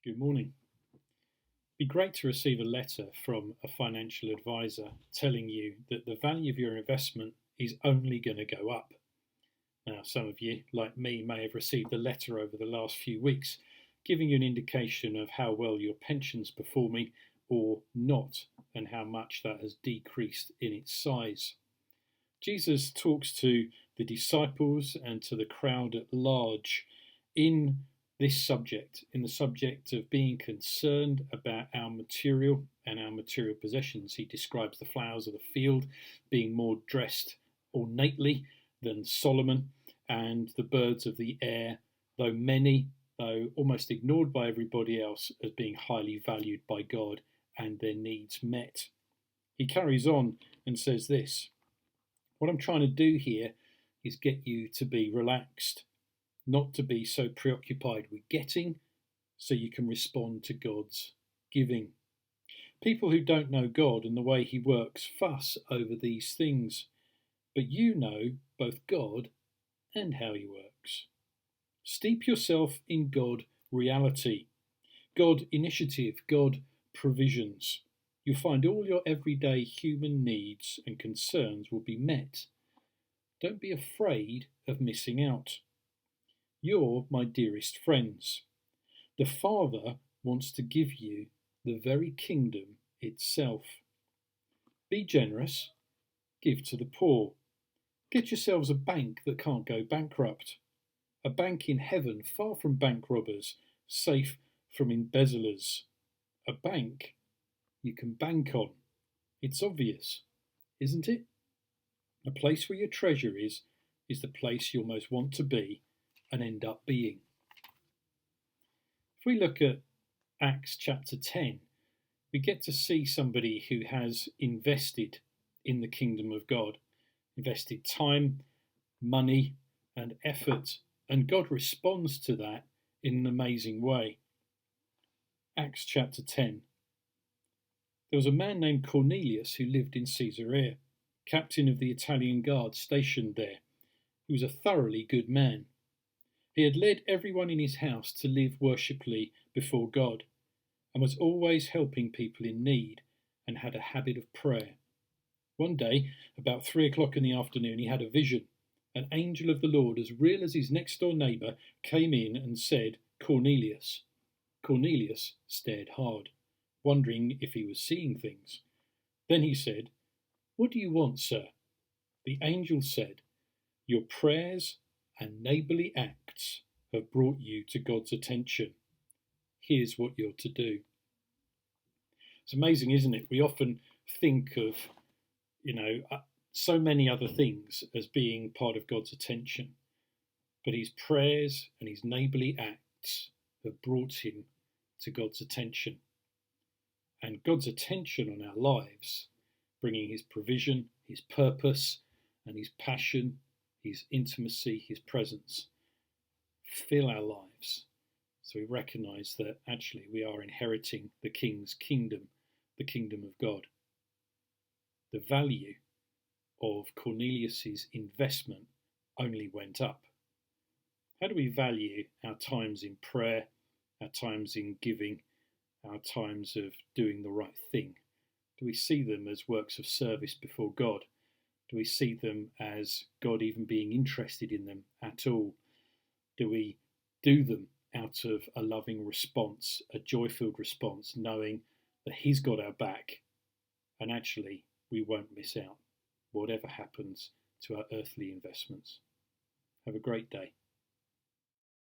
Good morning. It'd be great to receive a letter from a financial advisor telling you that the value of your investment is only going to go up. Now, some of you, like me, may have received a letter over the last few weeks giving you an indication of how well your pension's performing or not, and how much that has decreased in its size. Jesus talks to the disciples and to the crowd at large in this subject, in the subject of being concerned about our material and our material possessions. He describes the flowers of the field being more dressed ornately than Solomon, and the birds of the air, though many, though almost ignored by everybody else, as being highly valued by God and their needs met. He carries on and says this: what I'm trying to do here is get you to be relaxed, not to be so preoccupied with getting, so you can respond to God's giving. People who don't know God and the way He works fuss over these things, but you know both God and how He works. Steep yourself in God reality, God initiative, God provisions. You'll find all your everyday human needs and concerns will be met. Don't be afraid of missing out. You're my dearest friends. The Father wants to give you the very kingdom itself. Be generous, give to the poor. Get yourselves a bank that can't go bankrupt. A bank in heaven, far from bank robbers, safe from embezzlers. A bank you can bank on. It's obvious, isn't it? A place where your treasure is the place you'll most want to be and end up being. If we look at Acts chapter 10, we get to see somebody who has invested in the kingdom of God, invested time, money, and effort, and God responds to that in an amazing way. Acts chapter 10. There was a man named Cornelius who lived in Caesarea, captain of the Italian guard stationed there. He was a thoroughly good man. He had led everyone in his house to live worshipfully before God, and was always helping people in need, and had a habit of prayer. One day, about 3 o'clock in the afternoon, he had a vision. An angel of the Lord, as real as his next-door neighbour, came in and said, "Cornelius." Cornelius stared hard, wondering if he was seeing things. Then he said, "What do you want, sir?" The angel said, "Your prayers and neighbourly acts have brought you to God's attention. Here's what you're to do." It's amazing, isn't it? We often think of, so many other things as being part of God's attention, but his prayers and his neighbourly acts have brought him to God's attention. And God's attention on our lives, bringing his provision, his purpose, and his passion, his intimacy, his presence, fill our lives. So we recognise that actually we are inheriting the King's kingdom, the kingdom of God. The value of Cornelius's investment only went up. How do we value our times in prayer, our times in giving, our times of doing the right thing? Do we see them as works of service before God? Do we see them as God even being interested in them at all? Do we do them out of a loving response, a joy-filled response, knowing that he's got our back and actually we won't miss out, whatever happens to our earthly investments? Have a great day.